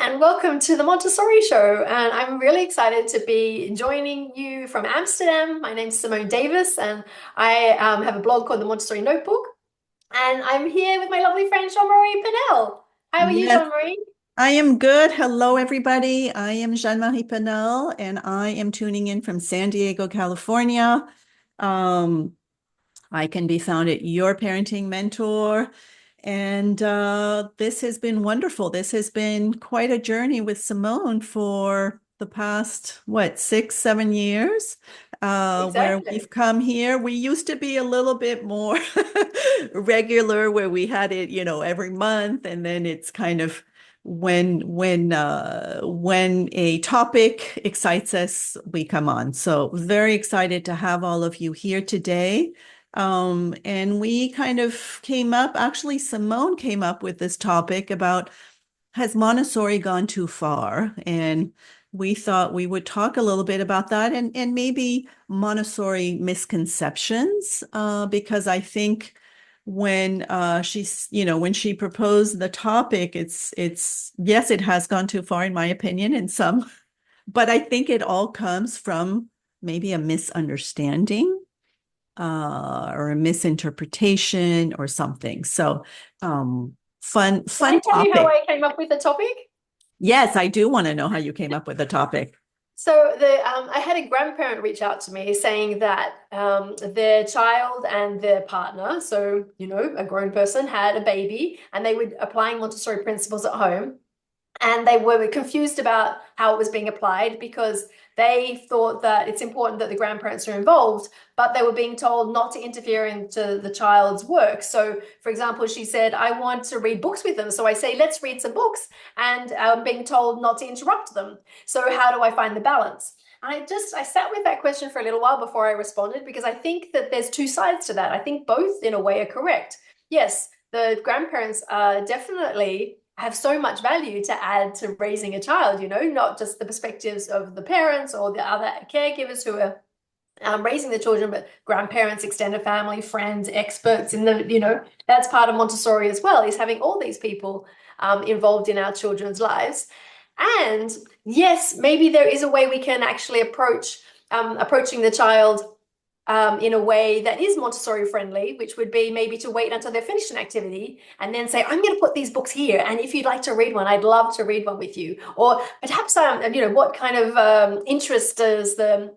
and welcome to the Montessori Show. And I'm really excited to be joining you from Amsterdam. My name's Simone Davis, and I have a blog called the Montessori Notebook. And I'm here with my lovely friend Jean-Marie Pennell. How are you, Yes, Jean-Marie? I am good. Hello, everybody. I am Jean-Marie Pinel, and I am tuning in from San Diego, California. Um, I can be found at Your Parenting Mentor. And this has been wonderful. This has been quite a journey with Simone for the past, what, 6, 7 years, where Exactly. we've come here. We used to be a little bit more regular, where we had it, every month, and then it's kind of when a topic excites us, we come on. So very excited to have all of you here today. And we kind of came up, actually, Simone came up with this topic about, has Montessori gone too far? And we thought we would talk a little bit about that and maybe Montessori misconceptions, because I think when she proposed the topic, yes, it has gone too far in my opinion, and some, but I think it all comes from maybe a misunderstanding or a misinterpretation or something. So, Can I fun tell you how topic. I came up with the topic? Yes, I do want to know how you came up with the topic. So I had a grandparent reach out to me saying that their child and their partner, so a grown person, had a baby, and they were applying Montessori principles at home. And they were confused about how it was being applied because they thought that it's important that the grandparents are involved, but they were being told not to interfere into the child's work. So, for example, she said, I want to read books with them. So I say, let's read some books, and being told not to interrupt them. So, how do I find the balance? And I sat with that question for a little while before I responded because I think that there's two sides to that. I think both, in a way, are correct. Yes, the grandparents are definitely have so much value to add to raising a child, not just the perspectives of the parents or the other caregivers who are raising the children, but grandparents, extended family, friends, experts that's part of Montessori as well, is having all these people involved in our children's lives. And yes, maybe there is a way we can actually approaching the child in a way that is Montessori friendly, which would be maybe to wait until they're finished an activity and then say, I'm going to put these books here. And if you'd like to read one, I'd love to read one with you. Or perhaps, what kind of interest does the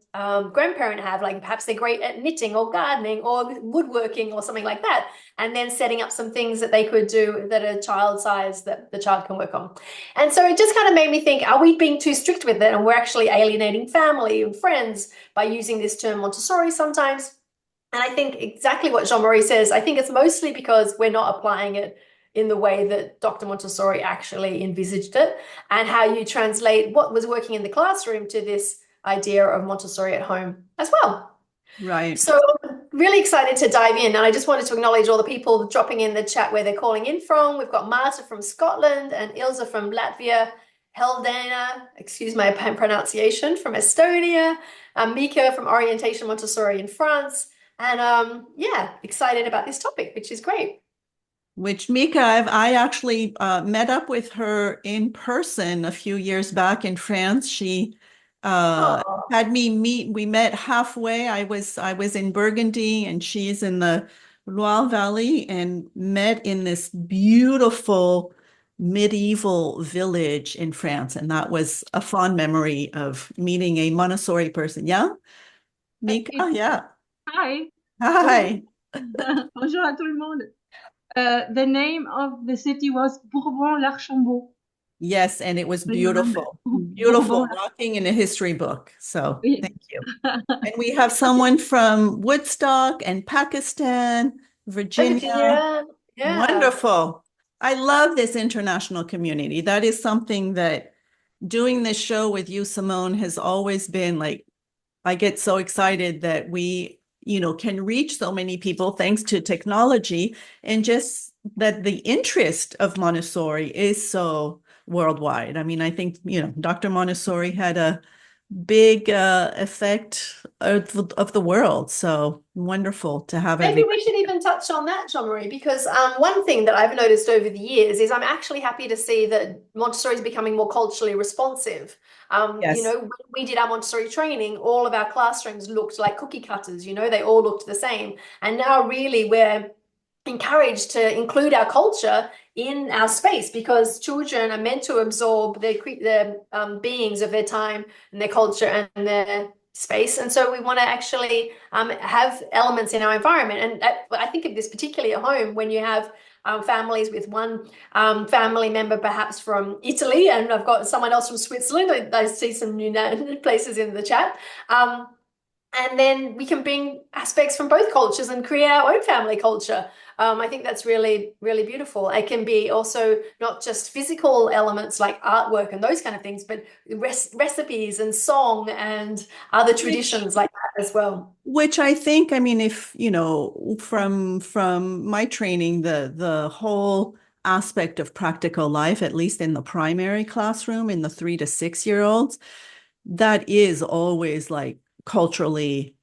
grandparent have? Like perhaps they're great at knitting or gardening or woodworking or something like that. And then setting up some things that they could do that are child size that the child can work on. And so it just kind of made me think, are we being too strict with it? And we're actually alienating family and friends by using this term Montessori sometimes. And I think exactly what Jean-Marie says, I think it's mostly because we're not applying it in the way that Dr. Montessori actually envisaged it, and how you translate what was working in the classroom to this idea of Montessori at home as well. Right. So really excited to dive in. And I just wanted to acknowledge all the people dropping in the chat where they're calling in from. We've got Marta from Scotland and Ilza from Latvia, Heldana, excuse my pronunciation, from Estonia, Mika from Orientation Montessori in France. And yeah, excited about this topic, which is great. Which Mika, I actually met up with her in person a few years back in France. She Oh, had me meet. We met halfway. I was in Burgundy and she's in the Loire Valley, and met in this beautiful medieval village in France. And that was a fond memory of meeting a Montessori person. Yeah, Mika. Et- Yeah. Hi, bonjour. Hi. Bonjour à tout le monde. The name of the city was Bourbon-l'Archambault. Yes, and it was Do you remember? beautiful, beautiful, Bourbon. walking in a history book. So Oui. thank you. And we have someone from Woodstock and Pakistan, hi, Virginia. Virginia. Yeah. Wonderful. I love this international community. That is something that doing this show with you, Simone, has always been like, I get so excited that we, can reach so many people thanks to technology, and just that the interest of Montessori is so worldwide. I mean, I think, Dr. Montessori had big effect of the world. So wonderful to have Maybe everybody. we should even touch on that, Jean Marie, because one thing that I've noticed over the years is I'm actually happy to see that Montessori is becoming more culturally responsive. Yes. When we did our Montessori training, all of our classrooms looked like cookie cutters, they all looked the same. And now really we're encouraged to include our culture in our space because children are meant to absorb the beings of their time and their culture and their space. And so we want to actually have elements in our environment. And I think of this particularly at home when you have families with one family member perhaps from Italy, and I've got someone else from Switzerland. I see some new places in the chat. And then we can bring aspects from both cultures and create our own family culture. I think that's really, really beautiful. It can be also not just physical elements like artwork and those kind of things, but recipes and song and other Which traditions like that as well. Which I think, I mean, if, from my training, the whole aspect of practical life, at least in the primary classroom, in the 3 to 6 year olds, that is always like culturally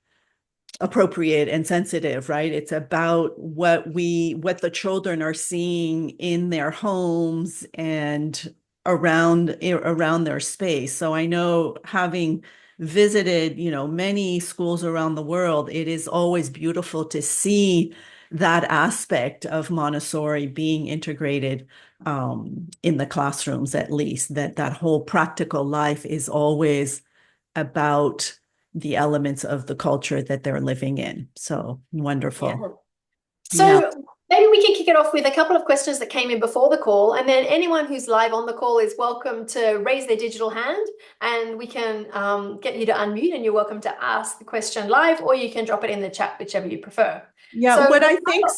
appropriate and sensitive, right? It's about what the children are seeing in their homes and around their space. So I know, having visited, many schools around the world, it is always beautiful to see that aspect of Montessori being integrated in the classrooms, at least that whole practical life is always about the elements of the culture that they're living in. So Yeah. wonderful. Yeah. So maybe we can kick it off with a couple of questions that came in before the call, and then anyone who's live on the call is welcome to raise their digital hand, and we can get you to unmute, and you're welcome to ask the question live, or you can drop it in the chat, whichever you prefer. Yeah, So, what I think,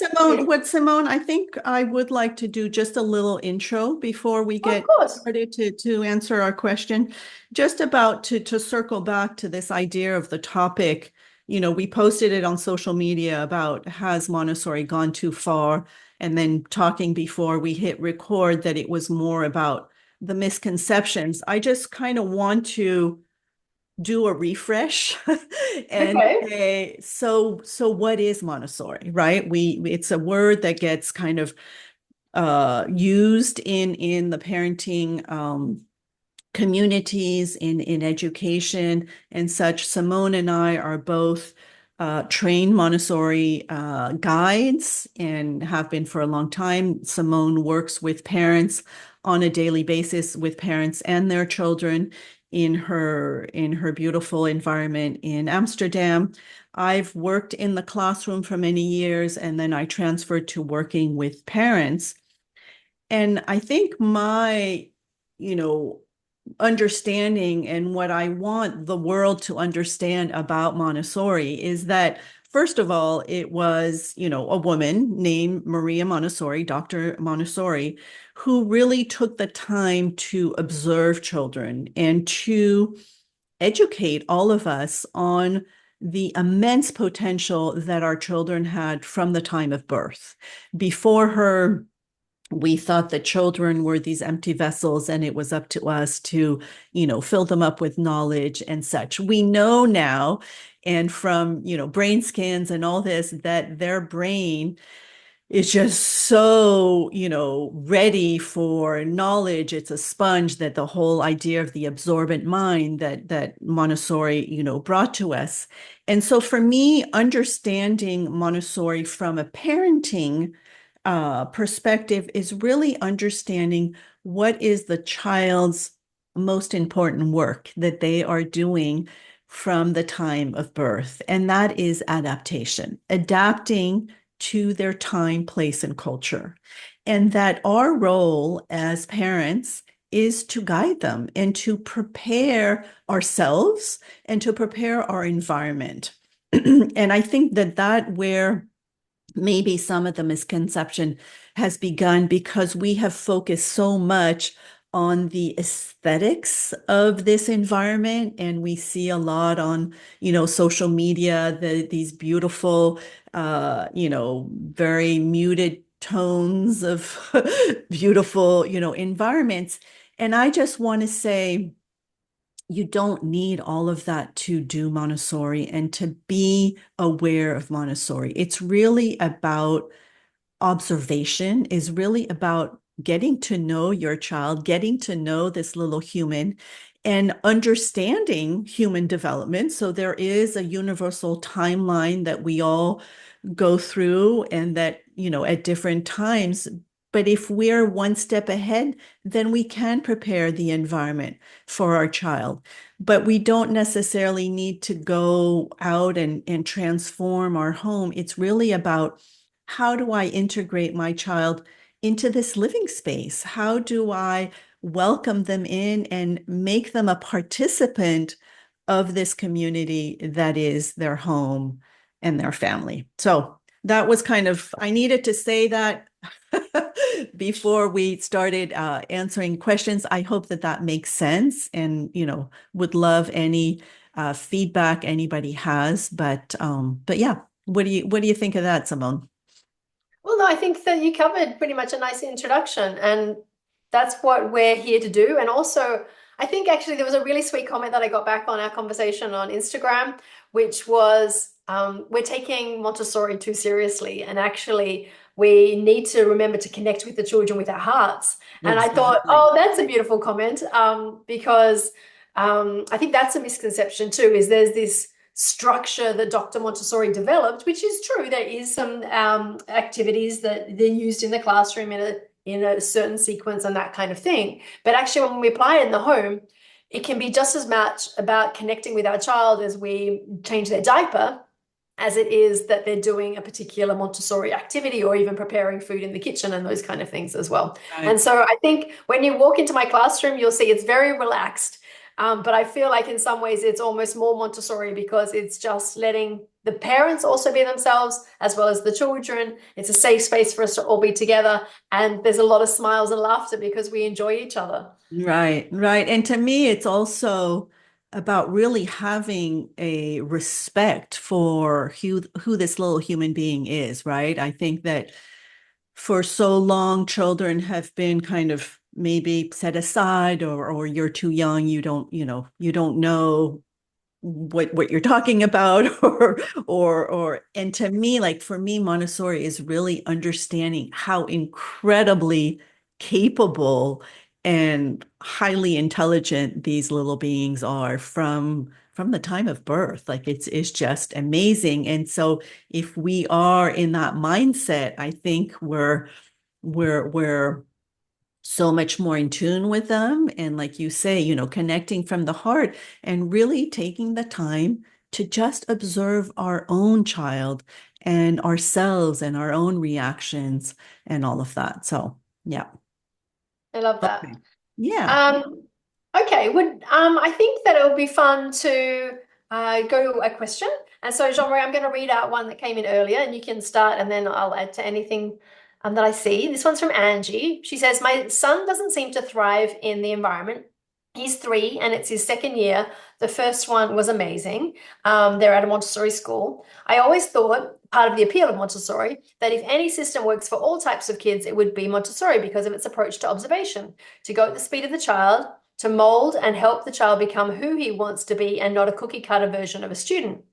Simone, I think I would like to do just a little intro before we of get course. started to answer our question, just about to circle back to this idea of the topic. We posted it on social media about, has Montessori gone too far? And then talking before we hit record that it was more about the misconceptions. I just kind of want to do a refresh and Okay. say, so what is Montessori, right? It's a word that gets kind of used in the parenting communities, in education and such. Simone and I are both trained Montessori guides and have been for a long time. Simone works with parents on a daily basis, with parents and their children in her beautiful environment in Amsterdam. I've worked in the classroom for many years, and then I transferred to working with parents. And I think my, you know, understanding and what I want the world to understand about Montessori is that, first of all, it was, a woman named Maria Montessori, Dr. Montessori, who really took the time to observe children and to educate all of us on the immense potential that our children had from the time of birth. Before her, we thought that children were these empty vessels and it was up to us to, fill them up with knowledge and such. We know now, and from, brain scans and all this, that their brain is just so, ready for knowledge. It's a sponge, that the whole idea of the absorbent mind that Montessori, brought to us. And so for me, understanding Montessori from a parenting perspective is really understanding what is the child's most important work that they are doing from the time of birth. And that is adaptation, adapting to their time, place, and culture. And that our role as parents is to guide them and to prepare ourselves and to prepare our environment. And I think that where maybe some of the misconception has begun, because we have focused so much on the aesthetics of this environment, and we see a lot on social media, these beautiful very muted tones of beautiful environments. And I just want to say, you don't need all of that to do Montessori and to be aware of Montessori. It's really about observation, is really about getting to know your child, getting to know this little human and understanding human development. So there is a universal timeline that we all go through and that, at different times. But if we're one step ahead, then we can prepare the environment for our child. But we don't necessarily need to go out and transform our home. It's really about, how do I integrate my child into this living space? How do I welcome them in and make them a participant of this community that is their home and their family? So that was I needed to say that before we started answering questions. I hope that that makes sense, and would love any feedback anybody has. But yeah, what do you think of that, Simone? Well, no, I think that you covered pretty much a nice introduction, and that's what we're here to do. And also, I think actually there was a really sweet comment that I got back on our conversation on Instagram, which was we're taking Montessori too seriously, and actually we need to remember to connect with the children with our hearts. And I thought, Exactly. oh, that's a beautiful comment, because I think that's a misconception too, is there's this structure that Dr. Montessori developed, which is true. There is some activities that they're used in the classroom in a certain sequence and that kind of thing. But actually, when we apply it in the home, it can be just as much about connecting with our child as we change their diaper, as it is that they're doing a particular Montessori activity or even preparing food in the kitchen and those kind of things as well. Right. And so I think when you walk into my classroom, you'll see it's very relaxed. But I feel like in some ways it's almost more Montessori because it's just letting the parents also be themselves as well as the children. It's a safe space for us to all be together. And there's a lot of smiles and laughter because we enjoy each other. Right, right. And to me, it's also about really having a respect for who this little human being is, right? I think that for so long, children have been kind of maybe set aside, or you're too young, you don't know what you're talking about, or and to me, like, for me, Montessori is really understanding how incredibly capable and highly intelligent these little beings are from the time of birth. Like, it's just amazing. And so if we are in that mindset, I think we're so much more in tune with them. And like you say, connecting from the heart and really taking the time to just observe our own child and ourselves and our own reactions and all of that. So, yeah. I love that. Okay. Yeah. Um, okay, I think that it would be fun to go to a question. And so, Jean-Marie, I'm going to read out one that came in earlier, and you can start, and then I'll add to anything that I see. This one's from Angie. She says, "My son doesn't seem to thrive in the environment. He's 3, and it's his second year. The first one was amazing. They're at a Montessori school. I always thought part of the appeal of Montessori that if any system works for all types of kids, it would be Montessori because of its approach to observation, to go at the speed of the child, to mold and help the child become who he wants to be and not a cookie cutter version of a student.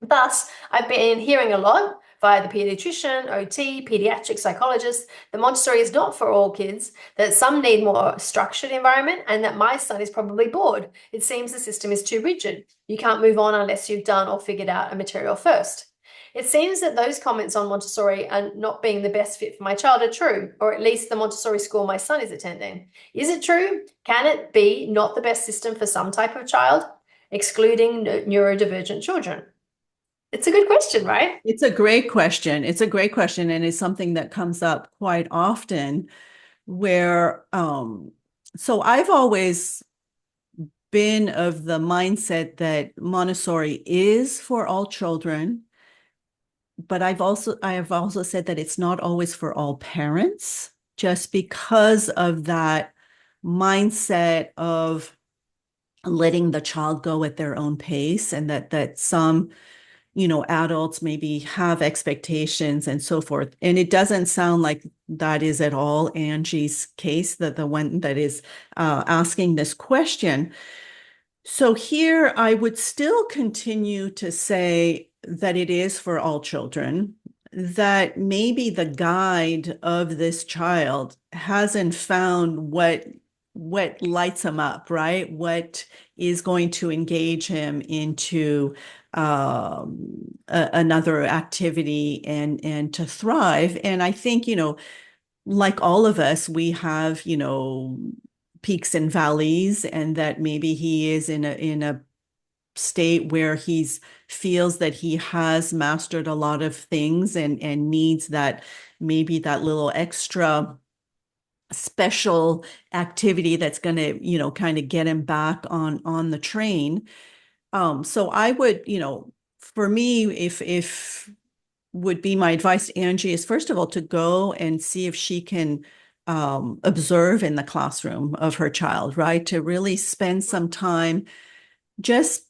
Thus, I've been hearing a lot via the pediatrician, OT, pediatric psychologist, that Montessori is not for all kids, that some need more structured environment, and that my son is probably bored. It seems the system is too rigid. You can't move on unless you've done or figured out a material first. It seems that those comments on Montessori and not being the best fit for my child are true, or at least the Montessori school my son is attending. Is it true? Can it be not the best system for some type of child, excluding neurodivergent children?" It's a good question, right? It's a great question. It's a great question. And it's something that comes up quite often where, so I've always been of the mindset that Montessori is for all children, but I have also said that it's not always for all parents, just because of that mindset of letting the child go at their own pace, and that some adults maybe have expectations and so forth. And it doesn't sound like that is at all Angie's case, that the one that is asking this question. So here I would still continue to say that it is for all children, that maybe the guide of this child hasn't found what lights him up, right? What is going to engage him into another activity and to thrive. And I think, like all of us, we have, peaks and valleys, and that maybe he is in a state where he's feels that he has mastered a lot of things and needs that maybe that little extra special activity that's going to, kind of get him back on the train. So I would, for me, if would be my advice to Angie is first of all to go and see if she can observe in the classroom of her child, right? To really spend some time just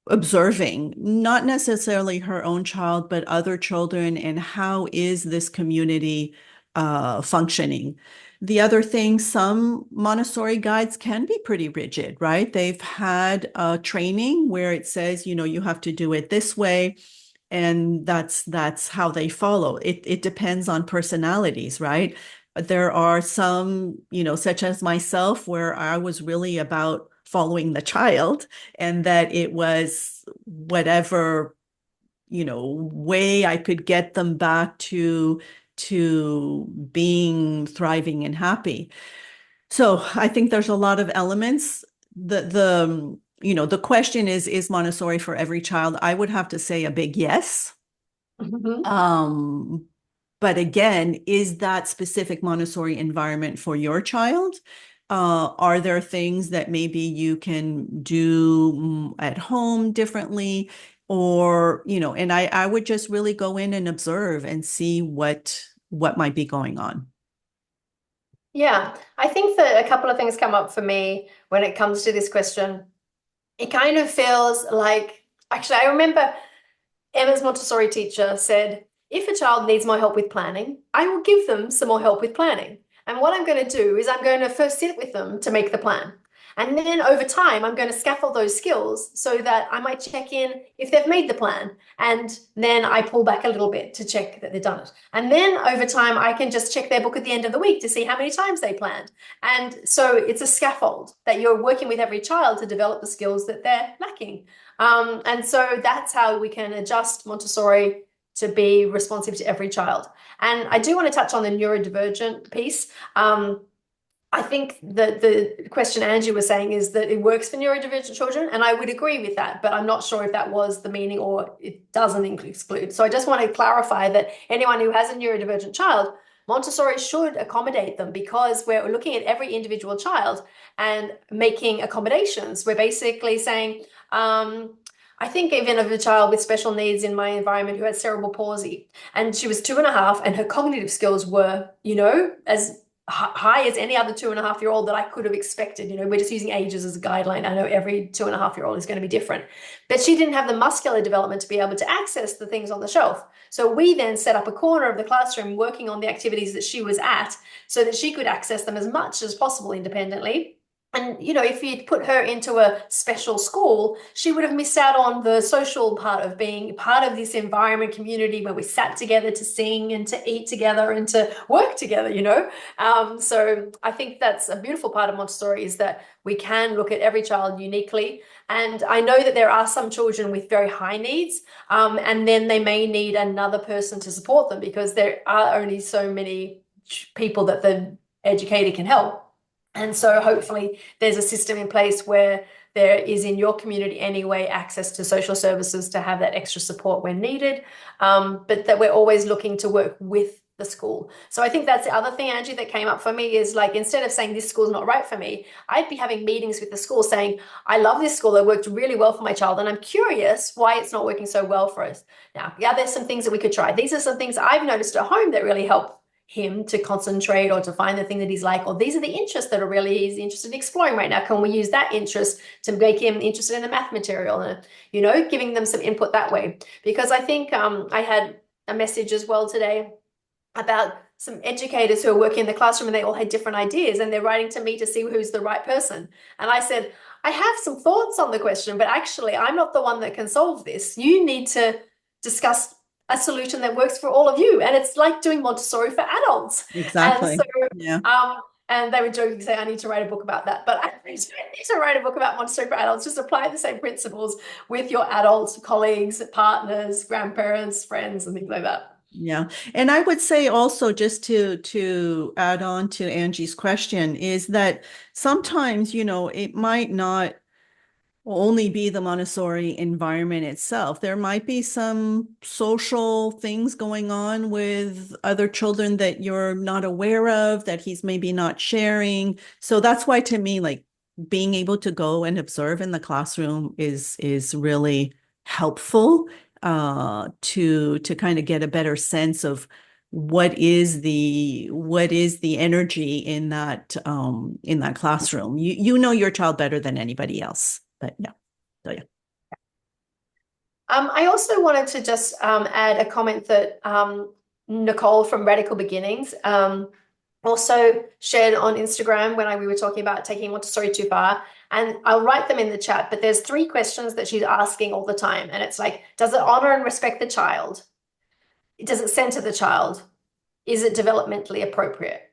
observing, not necessarily her own child, but other children, and how is this community functioning. The other thing, some Montessori guides can be pretty rigid, right? They've had training where it says, you have to do it this way, and that's how they follow. It depends on personalities, right? There are some, such as myself, where I was really about following the child, and that it was whatever, way I could get them back to being thriving and happy. So I think there's a lot of elements. The question is Montessori for every child? I would have to say a big yes. Mhm. Um, but again, is that specific Montessori environment for your child? Are there things that maybe you can do at home differently? Or, and I would just really go in and observe and see what might be going on. Yeah, I think that a couple of things come up for me when it comes to this question. It kind of feels like, actually, I remember Emma's Montessori teacher said, if a child needs more help with planning, I will give them some more help with planning. And what I'm going to do is I'm going to first sit with them to make the plan. And then over time, I'm going to scaffold those skills so that I might check in if they've made the plan. And then I pull back a little bit to check that they've done it. And then over time, I can just check their book at the end of the week to see how many times they planned. And so it's a scaffold that you're working with every child to develop the skills that they're lacking. And so that's how we can adjust Montessori to be responsive to every child. And I do want to touch on the neurodivergent piece. I think that the question Angie was saying is that it works for neurodivergent children, and I would agree with that, but I'm not sure if that was the meaning or it doesn't exclude. So I just want to clarify that anyone who has a neurodivergent child, Montessori should accommodate them, because we're looking at every individual child and making accommodations. We're basically saying, I think even of a child with special needs in my environment who had cerebral palsy, and she was 2.5, and her cognitive skills were, as high as any other 2.5-year-old that I could have expected. We're just using ages as a guideline. I know every 2.5-year-old is going to be different, but she didn't have the muscular development to be able to access the things on the shelf. So we then set up a corner of the classroom working on the activities that she was at so that she could access them as much as possible independently. And, if you'd put her into a special school, she would have missed out on the social part of being part of this environment community where we sat together to sing and to eat together and to work together, So I think that's a beautiful part of Montessori, is that we can look at every child uniquely. And I know that there are some children with very high needs, and then they may need another person to support them, because there are only so many people that the educator can help. And so hopefully there's a system in place where there is, in your community anyway, access to social services to have that extra support when needed, but that we're always looking to work with the school. So I think that's the other thing, Angie, that came up for me, is like, instead of saying this school's not right for me, I'd be having meetings with the school saying, I love this school, it worked really well for my child, and I'm curious why it's not working so well for us. Now, yeah, there's some things that we could try. These are some things I've noticed at home that really help him to concentrate or to find the thing that he's like, or these are the interests that he's interested in exploring right now. Can we use that interest to make him interested in the math material? And, giving them some input that way. Because I think I had a message as well today about some educators who are working in the classroom, and they all had different ideas, and they're writing to me to see who's the right person. And I said, I have some thoughts on the question, but actually I'm not the one that can solve this. You need to discuss a solution that works for all of you. And it's like doing Montessori for adults. And Exactly. so, Yeah. and they would jokingly say, I need to write a book about that. But I need to write a book about Montessori for adults. Just apply the same principles with your adults, colleagues, partners, grandparents, friends, and things like that. Yeah. And I would say also, just to add on to Angie's question, is that sometimes, it might not only be the Montessori environment itself. There might be some social things going on with other children that you're not aware of, that he's maybe not sharing. So that's why, to me, like, being able to go and observe in the classroom is really helpful, to kind of get a better sense of what is the energy in that classroom. You know your child better than anybody else. But yeah. So yeah. I also wanted to just add a comment that Nicole from Radical Beginnings also shared on Instagram when we were talking about taking Montessori too far. And I'll write them in the chat, but there's 3 questions that she's asking all the time. And it's like, does it honor and respect the child? Does it center the child? Is it developmentally appropriate?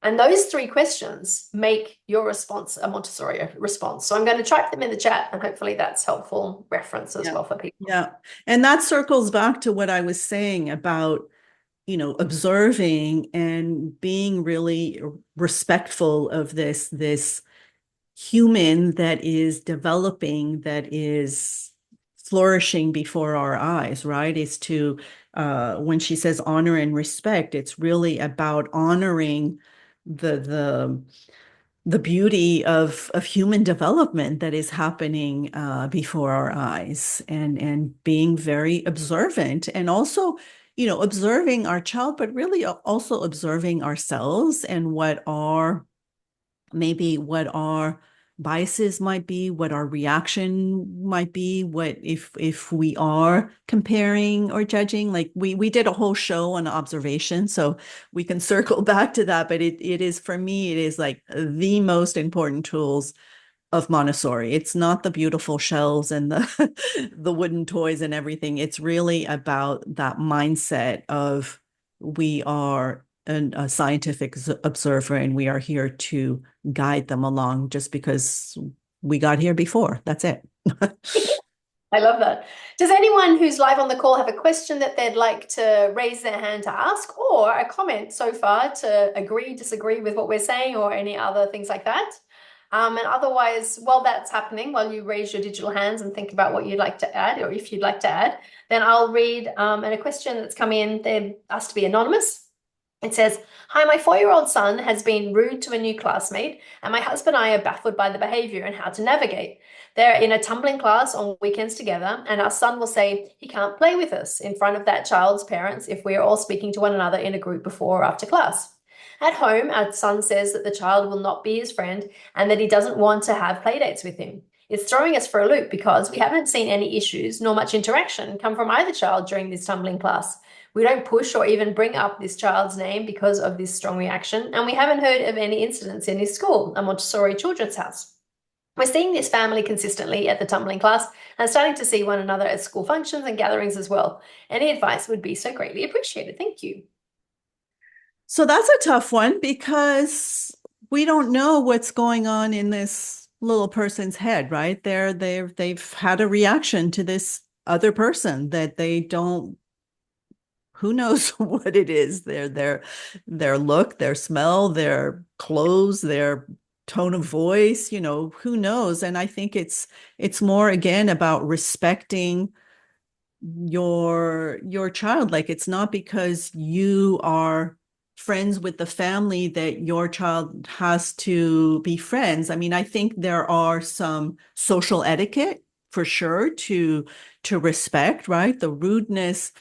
And those 3 questions make your response a Montessori response. So I'm going to type them in the chat, and hopefully that's helpful reference as well for people. Yeah. And that circles back to what I was saying about, observing and being really respectful of this human that is developing, that is flourishing before our eyes, right? Is to, when she says honor and respect, it's really about honoring the beauty of human development that is happening before our eyes, and being very observant, and also, observing our child, but really also observing ourselves, and what our biases might be, what our reaction might be, what if we are comparing or judging. Like, we did a whole show on observation, so we can circle back to that. But it is, for me, it is like the most important tools of Montessori. It's not the beautiful shells and the wooden toys and everything. It's really about that mindset of, we are a scientific observer, and we are here to guide them along, just because we got here before. That's it. I love that. Does anyone who's live on the call have a question that they'd like to raise their hand to ask, or a comment so far to agree, disagree with what we're saying, or any other things like that? And otherwise, while that's happening, while you raise your digital hands and think about what you'd like to add, or if you'd like to add, then I'll read and a question that's come in. They're asked to be anonymous. It says, hi, my 4-year-old son has been rude to a new classmate, and my husband and I are baffled by the behavior and how to navigate. They're in a tumbling class on weekends together, and our son will say he can't play with us in front of that child's parents if we are all speaking to one another in a group before or after class. At home, our son says that the child will not be his friend and that he doesn't want to have playdates with him. It's throwing us for a loop because we haven't seen any issues nor much interaction come from either child during this tumbling class. We don't push or even bring up this child's name because of this strong reaction, and we haven't heard of any incidents in his school, a Montessori children's house. We're seeing this family consistently at the tumbling class and starting to see one another at school functions and gatherings as well. Any advice would be so greatly appreciated. Thank you. So that's a tough one, because we don't know what's going on in this little person's head, right? They've had a reaction to this other person that they don't, who knows what it is, their look, their smell, their clothes, their tone of voice, who knows? And I think it's more, again, about respecting your child. Like, it's not because you are friends with the family that your child has to be friends. I mean, I think there are some social etiquette, for sure, to respect, right? The rudeness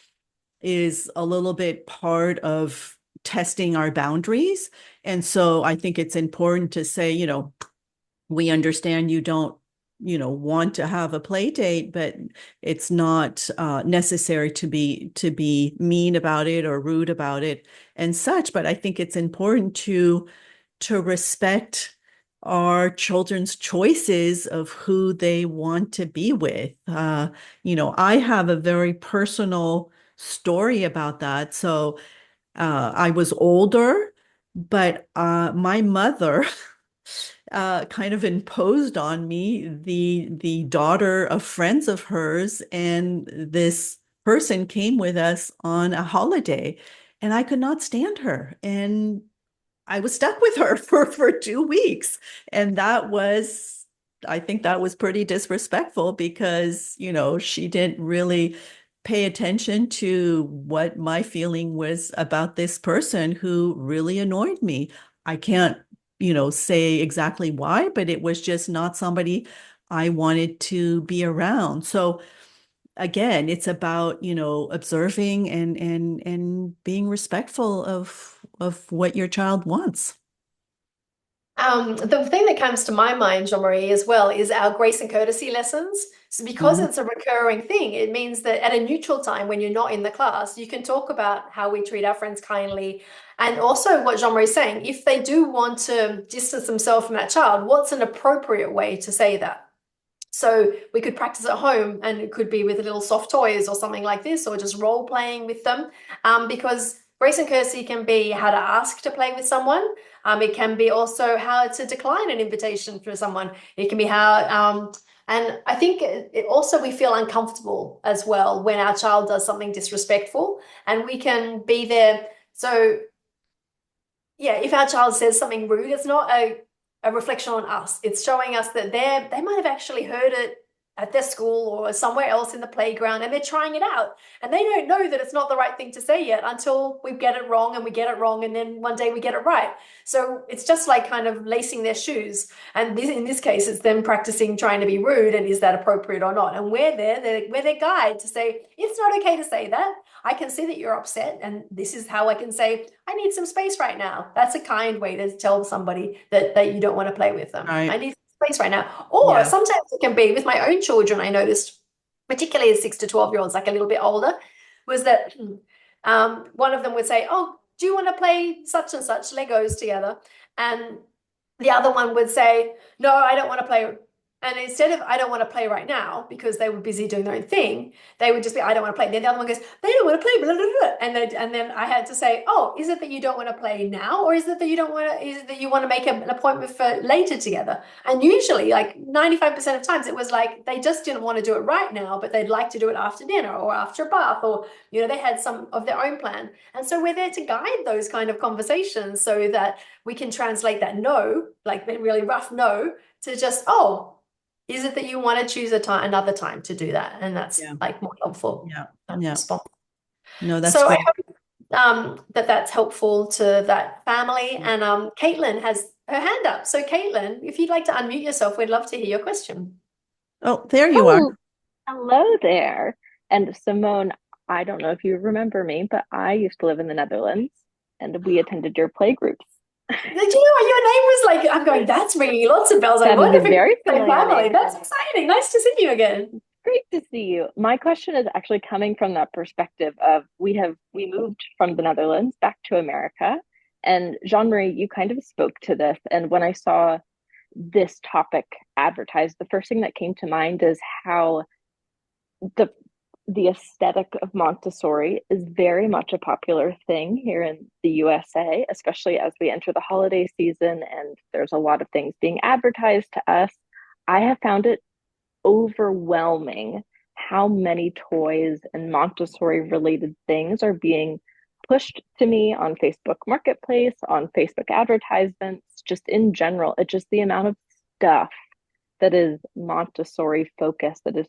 is a little bit part of testing our boundaries. And so I think it's important to say, we understand you don't want to have a play date, but it's not necessary to be mean about it or rude about it and such. But I think it's important to respect our children's choices of who they want to be with. I have a very personal story about that. So I was older, but my mother kind of imposed on me the daughter of friends of hers, and this person came with us on a holiday, and I could not stand her, and I was stuck with her for 2 weeks. And I think that was pretty disrespectful because, she didn't really pay attention to what my feeling was about this person who really annoyed me. I can't, say exactly why, but it was just not somebody I wanted to be around. So again, it's about, observing and being respectful of what your child wants. The thing that comes to my mind, Jean-Marie, as well, is our grace and courtesy lessons. So because Mhm. it's a recurring thing, it means that at a neutral time when you're not in the class, you can talk about how we treat our friends kindly. And also what Jean-Marie is saying, if they do want to distance themselves from that child, what's an appropriate way to say that? So we could practice at home, and it could be with little soft toys or something like this, or just role playing with them. Because grace and courtesy can be how to ask to play with someone. It can be also how to decline an invitation for someone. It can be and I think it also we feel uncomfortable as well when our child does something disrespectful, and we can be there. So yeah, if our child says something rude, it's not a reflection on us. It's showing us that they might have actually heard it at their school or somewhere else in the playground, and they're trying it out. And they don't know that it's not the right thing to say yet until we get it wrong, and we get it wrong, and then one day we get it right. So it's just like kind of lacing their shoes. And in this case, it's them practicing trying to be rude, and is that appropriate or not? And we're their guide to say, it's not okay to say that. I can see that you're upset, and this is how I can say, I need some space right now. That's a kind way to tell somebody that you don't want to play with them. I Right. need some space right now. Or Yeah. sometimes it can be with my own children, I noticed, particularly as 6 to 12-year-olds, like a little bit older, was that one of them would say, oh, do you want to play such and such Legos together? And the other one would say, no, I don't want to play. And instead of, I don't want to play right now because they were busy doing their own thing, they would just be, I don't want to play. And then the other one goes, they don't want to play, blah, blah, blah. And then I had to say, oh, is it that you don't want to play now? Or is it that you don't want to, is it that you want to make an appointment for later together? And usually, like 95% of times, it was like they just didn't want to do it right now, but they'd like to do it after dinner or after a bath, or, they had some of their own plan. And so we're there to guide those kind of conversations so that we can translate that no, like the really rough no, to just, oh, is it that you want to choose another time to do that? And that's Yeah. like more helpful Yeah. Yeah. response. No, that's So I great. hope that's helpful to that family. And Caitlin has her hand up. So Caitlin, if you'd like to unmute yourself, we'd love to hear your question. Oh, there you are. Oh, hello there. And Simone, I don't know if you remember me, but I used to live in the Netherlands and we attended your play groups. Did you know what your name was like? I'm going, that's ringing lots of bells. I wonder Sounded if it's very the same family. familiar. That's exciting. Nice to see you again. Great to see you. My question is actually coming from that perspective of we moved from the Netherlands back to America. And Jean-Marie, you kind of spoke to this. And when I saw this topic advertised, the first thing that came to mind is how the the aesthetic of Montessori is very much a popular thing here in the USA, especially as we enter the holiday season and there's a lot of things being advertised to us. I have found it overwhelming how many toys and Montessori related things are being pushed to me on Facebook Marketplace, on Facebook advertisements, just in general. It's just the amount of stuff that is Montessori focused that is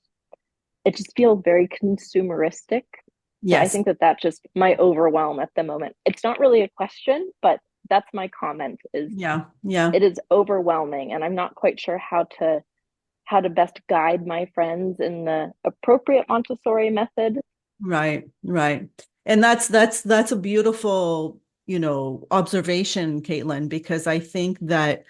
it just feels very consumeristic. So I Yes. think that that's just my overwhelm at the moment. It's not really a question, but that's my comment is Yeah. Yeah. it is overwhelming and I'm not quite sure how to best guide my friends in the appropriate Montessori method. Right. Right. And that's a beautiful, observation, Caitlin, because I think that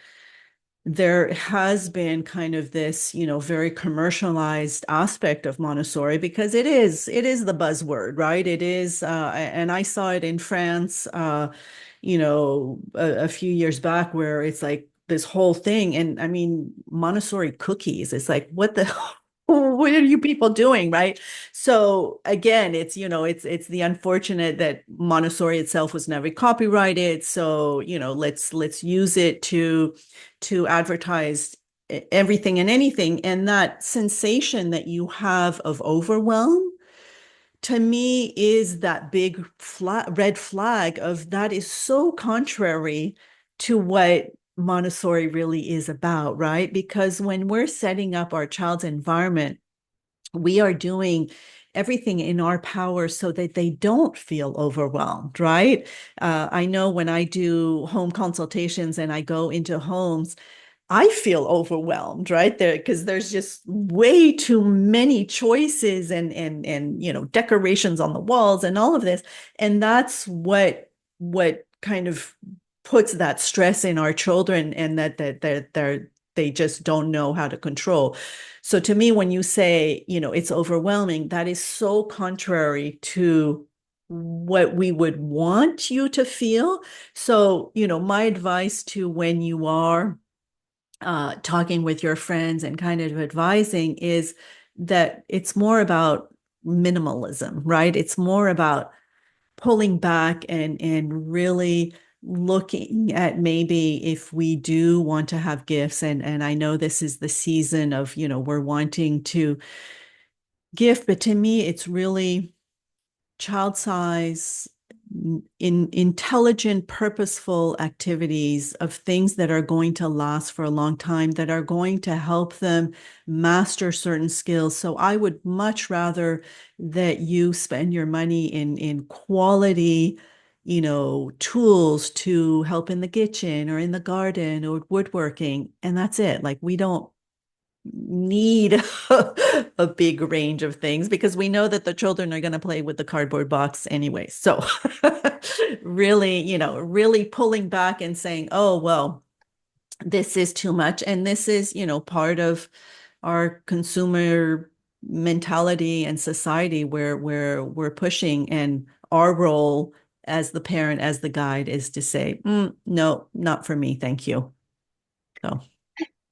there has been kind of this, very commercialized aspect of Montessori because it is the buzzword, right? It is, and I saw it in France, a few years back where it's like this whole thing. And I mean, Montessori cookies, it's like, what the what are you people doing, right? So again, it's the unfortunate that Montessori itself was never copyrighted. So, let's use it to advertise everything and anything. And that sensation that you have of overwhelm, to me, is that big red flag of that is so contrary to what Montessori really is about, right? Because when we're setting up our child's environment, we are doing everything in our power so that they don't feel overwhelmed, right? I know when I do home consultations and I go into homes, I feel overwhelmed, right? There, because there's just way too many choices and decorations on the walls and all of this. And that's what kind of puts that stress in our children, and that they just don't know how to control. So to me, when you say, it's overwhelming, that is so contrary to what we would want you to feel. So, my advice to when you are talking with your friends and kind of advising is that it's more about minimalism, right? It's more about pulling back and really looking at maybe if we do want to have gifts, and I know this is the season of, we're wanting to gift, but to me it's really child size, in intelligent, purposeful activities of things that are going to last for a long time, that are going to help them master certain skills. So I would much rather that you spend your money in quality, tools to help in the kitchen or in the garden or woodworking, and that's it. Like, we don't need a big range of things because we know that the children are going to play with the cardboard box anyway. So really, really pulling back and saying, oh, well, this is too much. And this is, part of our consumer mentality and society where we're pushing, and our role as the parent, as the guide, is to say, no, not for me. Thank you. So.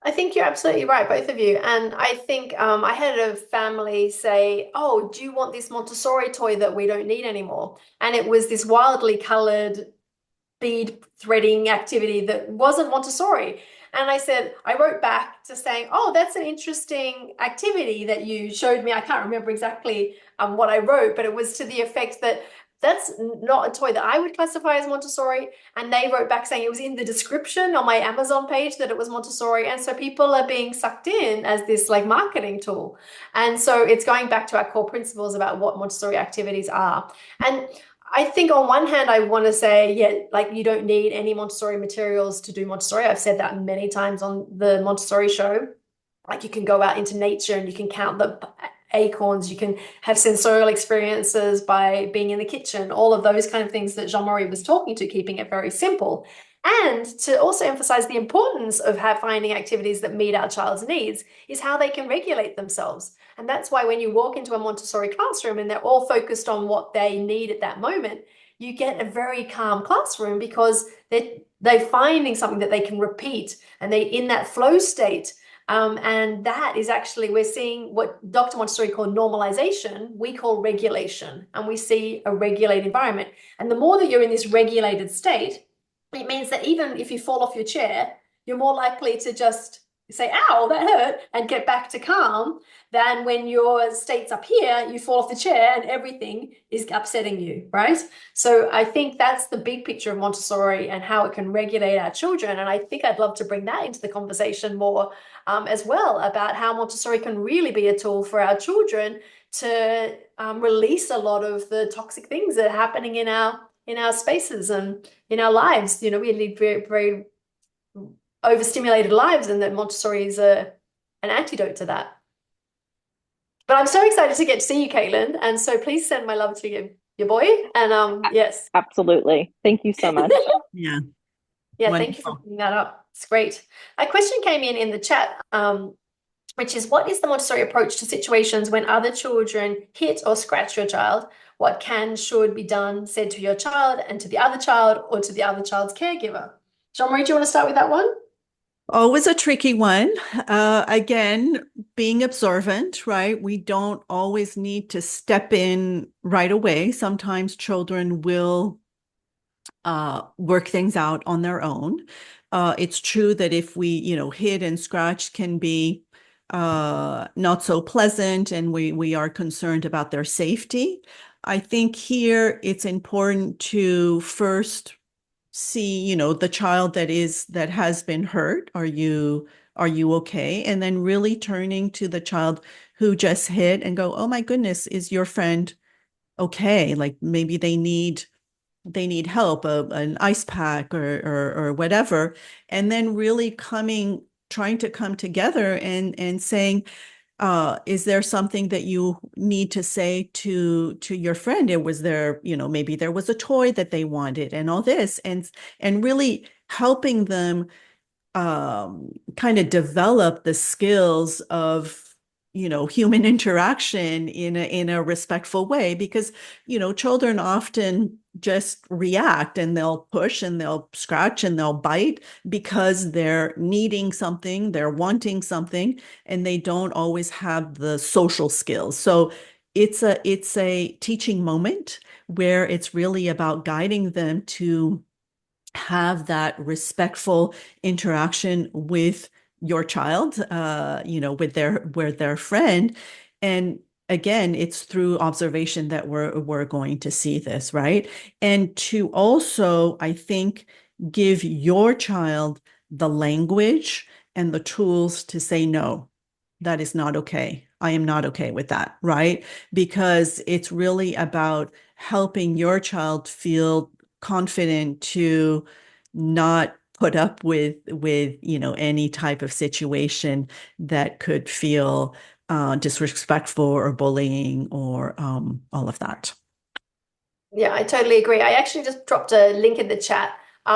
I think you're absolutely right, both of you. And I think I had a family say, oh, do you want this Montessori toy that we don't need anymore? And it was this wildly colored bead threading activity that wasn't Montessori. And I said, I wrote back to saying, oh, that's an interesting activity that you showed me. I can't remember exactly what I wrote, but it was to the effect that that's not a toy that I would classify as Montessori. And they wrote back saying it was in the description on my Amazon page that it was Montessori. And so people are being sucked in as this like marketing tool. And so it's going back to our core principles about what Montessori activities are. And I think on one hand, I want to say, yeah, like you don't need any Montessori materials to do Montessori. I've said that many times on the Montessori show. Like you can go out into nature and you can count the acorns, you can have sensorial experiences by being in the kitchen, all of those kind of things that Jean-Marie was talking to, keeping it very simple. And to also emphasize the importance of finding activities that meet our child's needs is how they can regulate themselves. And that's why when you walk into a Montessori classroom and they're all focused on what they need at that moment, you get a very calm classroom because they're finding something that they can repeat, and they in that flow state. And that is actually, we're seeing what Dr. Montessori called normalization, we call regulation, and we see a regulated environment. And the more that you're in this regulated state, it means that even if you fall off your chair, you're more likely to just say, ow, that hurt, and get back to calm than when your state's up here, you fall off the chair and everything is upsetting you, right? So I think that's the big picture of Montessori and how it can regulate our children. And I think I'd love to bring that into the conversation more as well, about how Montessori can really be a tool for our children to release a lot of the toxic things that are happening in our spaces and in our lives. We lead very, very overstimulated lives, and that Montessori is an antidote to that. But I'm so excited to get to see you, Caitlin, and so please send my love to your boy. And yes, absolutely. Thank you so much. Yeah. Yeah, Wonderful. thank you for bringing that up. It's great. A question came in the chat, which is, what is the Montessori approach to situations when other children hit or scratch your child? What should be done, said to your child and to the other child or to the other child's caregiver? Jean-Marie, do you want to start with that one? Always a tricky one. Again, being observant, right? We don't always need to step in right away. Sometimes children will work things out on their own. It's true that if we, hit and scratch can be not so pleasant, and we are concerned about their safety. I think here it's important to first see, the child that has been hurt. Are you okay? And then really turning to the child who just hit and go, oh my goodness, is your friend okay? Like maybe they need help, an ice pack or whatever, and then really trying to come together and saying, is there something that you need to say to your friend? It was there, maybe there was a toy that they wanted and all this, and really helping them kind of develop the skills of human interaction in a respectful way, because children often just react and they'll push and they'll scratch and they'll bite because they're needing something, they're wanting something, and they don't always have the social skills. So it's a teaching moment where it's really about guiding them to have that respectful interaction with your child, with their friend. And again, it's through observation that we're going to see this, right? And to also, I think, give your child the language and the tools to say, no, that is not okay. I am not okay with that, right? Because it's really about helping your child feel confident to not put up with any type of situation that could feel disrespectful or bullying or all of that. Yeah, I totally agree. I actually just dropped a link in the chat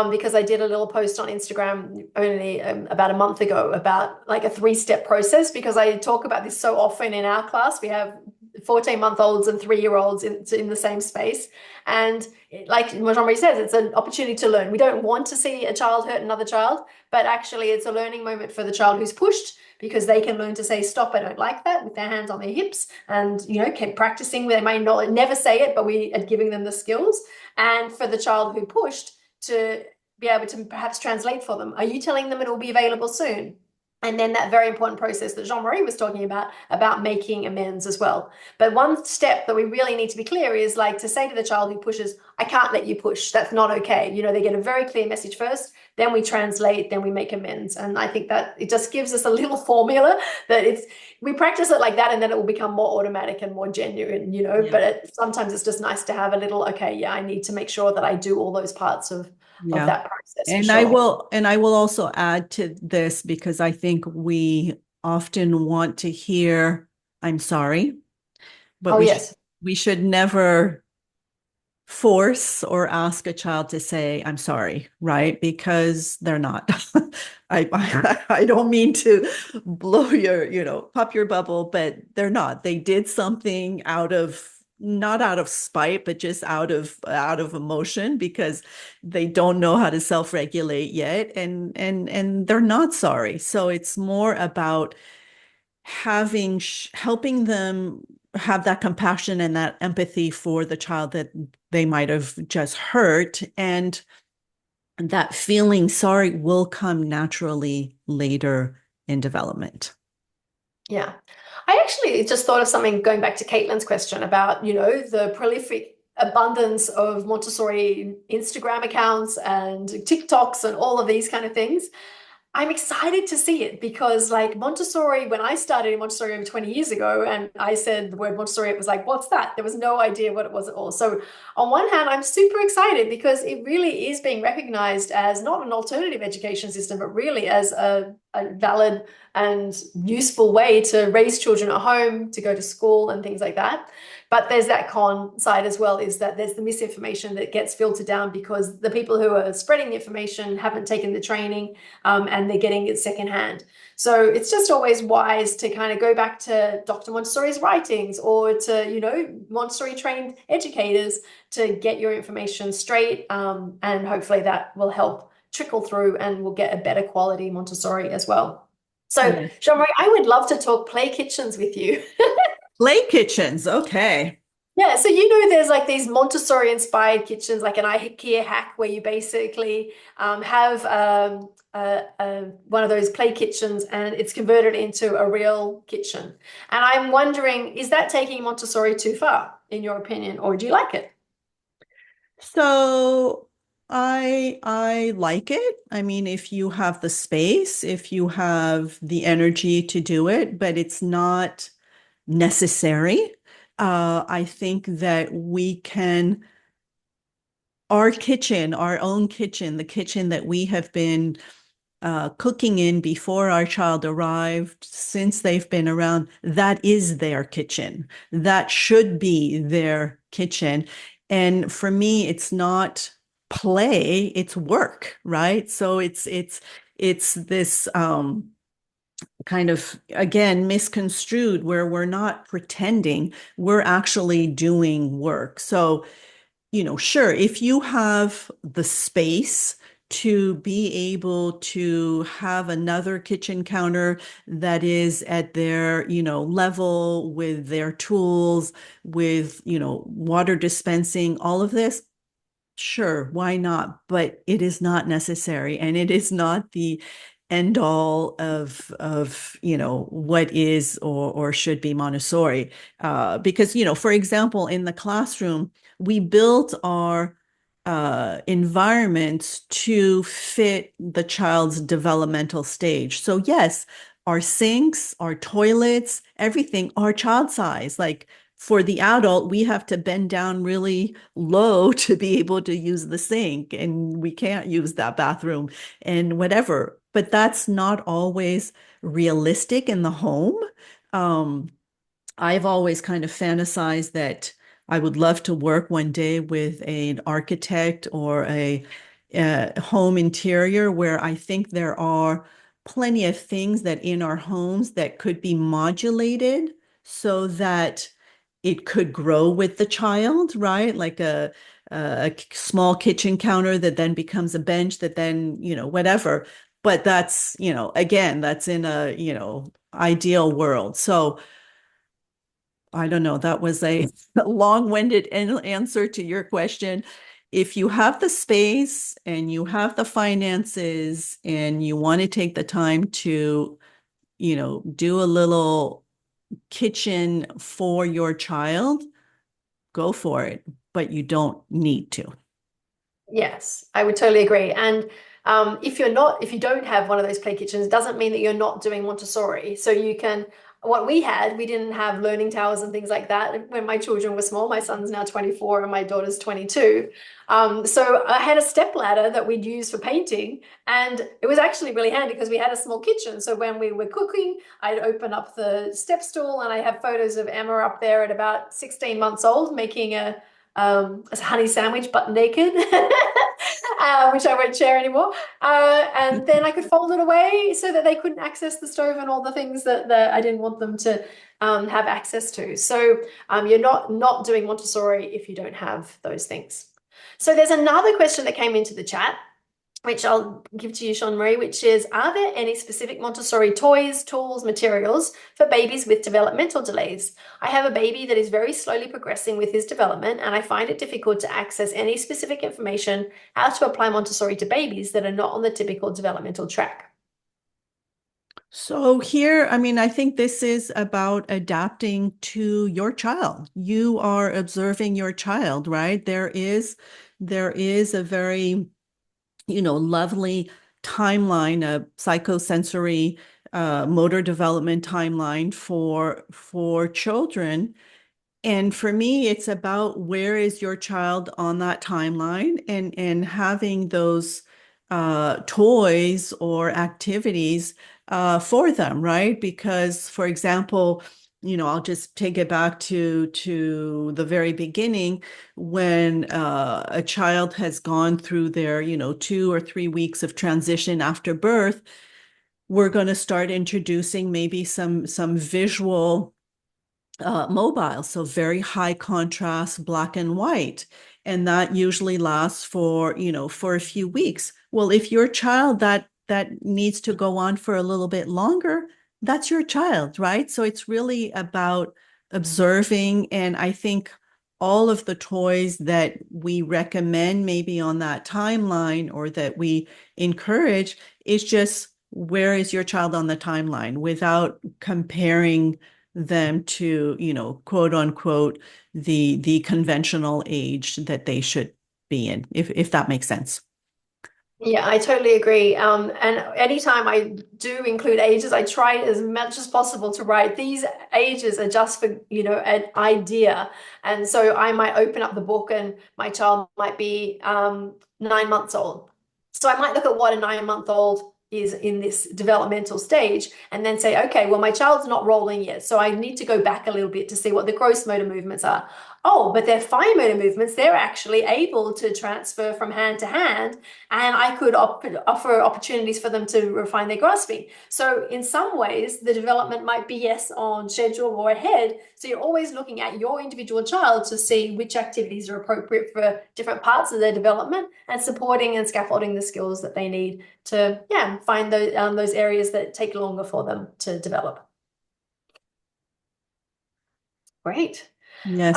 because I did a little post on Instagram only about a month ago about like a 3-step process, because I talk about this so often in our class. We have 14-month-olds and 3-year-olds in the same space. And like Jean-Marie says, it's an opportunity to learn. We don't want to see a child hurt another child, but actually it's a learning moment for the child who's pushed, because they can learn to say, stop, I don't like that, with their hands on their hips, and, keep practicing. They may not never say it, but we are giving them the skills. And for the child who pushed, to be able to perhaps translate for them. Are you telling them it will be available soon? And then that very important process that Jean-Marie was talking about making amends as well. But one step that we really need to be clear is like to say to the child who pushes, I can't let you push. That's not okay. They get a very clear message first, then we translate, then we make amends. And I think that it just gives us a little formula that we practice it like that, and then it will become more automatic and more genuine, Yeah. But sometimes it's just nice to have a little, okay, yeah, I need to make sure that I do all those parts of Yeah. that process. And for I sure. will also add to this, because I think we often want to hear, I'm sorry, but Oh, yes. we should never force or ask a child to say, I'm sorry, right? Because they're not. I don't mean to blow pop your bubble, but they're not. They did something not out of spite, but just out of emotion, because they don't know how to self-regulate yet, and they're not sorry. So it's more about helping them have that compassion and that empathy for the child that they might have just hurt, and that feeling sorry will come naturally later in development. Yeah. I actually just thought of something, going back to Caitlin's question about, the prolific abundance of Montessori Instagram accounts and TikToks and all of these kind of things. I'm excited to see it, because like Montessori, when I started in Montessori over 20 years ago, and I said the word Montessori, it was like, what's that? There was no idea what it was at all. So on one hand, I'm super excited because it really is being recognized as not an alternative education system, but really as a a valid and useful way to raise children at home, to go to school and things like that. But there's that con side as well, is that there's the misinformation that gets filtered down because the people who are spreading the information haven't taken the training, and they're getting it secondhand. So it's just always wise to kind of go back to Dr. Montessori's writings, or to, you know, Montessori trained educators, to get your information straight, and hopefully that will help trickle through and we'll get a better quality Montessori as well. So, Yes. Jean-Marie, I would love to talk play kitchens with you. Play kitchens. Okay. Yeah, so you know there's like these Montessori inspired kitchens, like an IKEA hack, where you basically have one of those play kitchens and it's converted into a real kitchen. And I'm wondering, is that taking Montessori too far, in your opinion, or do you like it? So I like it. I mean, if you have the space, if you have the energy to do it, but it's not necessary. I think that we can, our kitchen, our own kitchen, the kitchen that we have been cooking in before our child arrived, since they've been around, that is their kitchen. That should be their kitchen. And for me, it's not play, it's work, right? So it's this kind of, again, misconstrued, where we're not pretending, we're actually doing work. So, you know, sure, if you have the space to be able to have another kitchen counter that is at their, you know, level, with their tools, with, you know, water dispensing, all of this, sure, why not? But it is not necessary, and it is not the end all of you know, what is or should be Montessori. Because, you know, for example, in the classroom, we built our environments to fit the child's developmental stage. So yes, our sinks, our toilets, everything are child size. Like, for the adult, we have to bend down really low to be able to use the sink, and we can't use that bathroom and whatever. But that's not always realistic in the home. Um, I've always kind of fantasized that I would love to work one day with an architect or a home interior, where I think there are plenty of things that in our homes that could be modulated so that it could grow with the child, right? Like a small kitchen counter that then becomes a bench, that then, you know, whatever. But that's, you know, again, that's in a, you know, ideal world. So I don't know. That was a long-winded answer to your question. If you have the space and you have the finances and you want to take the time to, you know, do a little kitchen for your child, go for it, but you don't need to. Yes, I would totally agree. And if you don't have one of those play kitchens, it doesn't mean that you're not doing Montessori. So you can, what we didn't have learning towers and things like that when my children were small. My son's now 24 and my daughter's 22. So I had a step ladder that we'd use for painting, and it was actually really handy because we had a small kitchen. So when we were cooking, I'd open up the step stool, and I have photos of Emma up there at about 16 months old making a honey sandwich, butt naked, which I won't share anymore. And then I could fold it away so that they couldn't access the stove and all the things that I didn't want them to have access to. So you're not doing Montessori if you don't have those things. So there's another question that came into the chat, which I'll give to you, Jean-Marie, which is, are there any specific Montessori toys, tools, materials for babies with developmental delays? I have a baby that is very slowly progressing with his development, and I find it difficult to access any specific information how to apply Montessori to babies that are not on the typical developmental track. So here, I mean, I think this is about adapting to your child. You are observing your child, right? There is a very, you know, lovely timeline, a psychosensory motor development timeline for children. And for me, it's about where is your child on that timeline, and having those toys or activities for them, right? Because, for example, I'll just take it back to the very beginning when a child has gone through their, 2 or 3 weeks of transition after birth. We're going to start introducing maybe some visual mobile, so very high contrast black and white. And that usually lasts for a few weeks. Well, if your child that needs to go on for a little bit longer, that's your child, right? So it's really about observing. And I think all of the toys that we recommend maybe on that timeline or that we encourage is just where is your child on the timeline without comparing them to, quote unquote, the conventional age that they should be in, if that makes sense. Yeah, I totally agree. And anytime I do include ages, I try as much as possible to write these ages are just for, an idea. And so I might open up the book and my child might be 9 months old. So I might look at what a 9-month-old is in this developmental stage and then say, okay, well, my child's not rolling yet. So I need to go back a little bit to see what the gross motor movements are. Oh, but their fine motor movements, they're actually able to transfer from hand to hand, and I could offer opportunities for them to refine their grasping. So in some ways, the development might be, yes, on schedule or ahead. So you're always looking at your individual child to see which activities are appropriate for different parts of their development and supporting and scaffolding the skills that they need to, find those areas that take longer for them to develop. Great. Yes.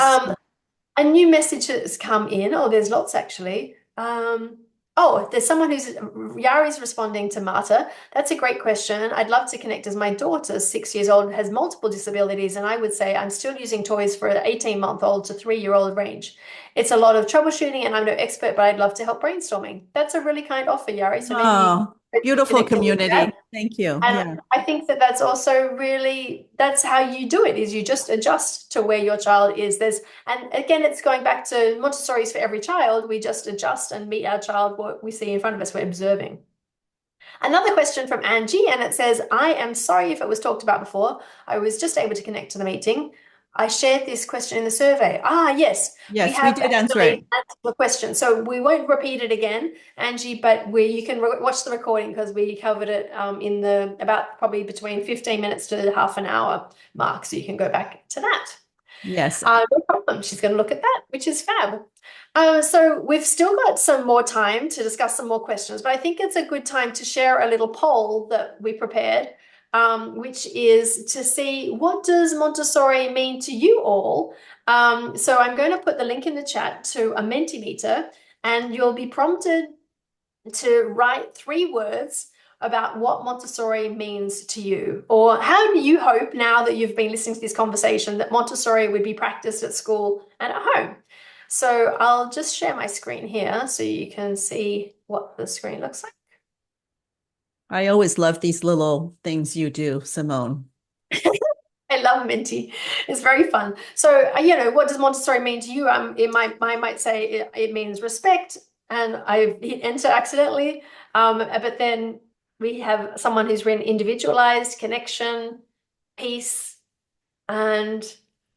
A new message has come in. Oh, there's lots actually. There's someone Yari's responding to Marta. That's a great question. I'd love to connect as my daughter, 6 years old, has multiple disabilities, and I would say I'm still using toys for an 18-month-old to 3-year-old range. It's a lot of troubleshooting, and I'm no expert, but I'd love to help brainstorming. That's a really kind offer, Yari. So maybe Oh, beautiful community. that. Thank you. And Yeah. I think that that's also really, that's how you do it, is you just adjust to where your child is. And again, it's going back to Montessori's for every child. We just adjust and meet our child what we see in front of us. We're observing. Another question from Angie, and it says, I am sorry if it was talked about before. I was just able to connect to the meeting. I shared this question in the survey. Yes. Yes, we have did answer actually it. answered the question. So we won't repeat it again, Angie, but you can watch the recording because we covered it in about probably between 15 minutes to half an hour mark. So you can go back to that. Yes. No problem. She's going to look at that, which is fab. So we've still got some more time to discuss some more questions, but I think it's a good time to share a little poll that we prepared, which is to see, what does Montessori mean to you all? So I'm going to put the link in the chat to a Mentimeter, and you'll be prompted to write 3 words about what Montessori means to you, or how do you hope, now that you've been listening to this conversation, that Montessori would be practiced at school and at home. So I'll just share my screen here so you can see what the screen looks like. I always love these little things you do, Simone. I love Minty. It's very fun. So, what does Montessori mean to you? I might say it means respect, and I've hit enter accidentally. But then we have someone who's written individualized, connection, peace, and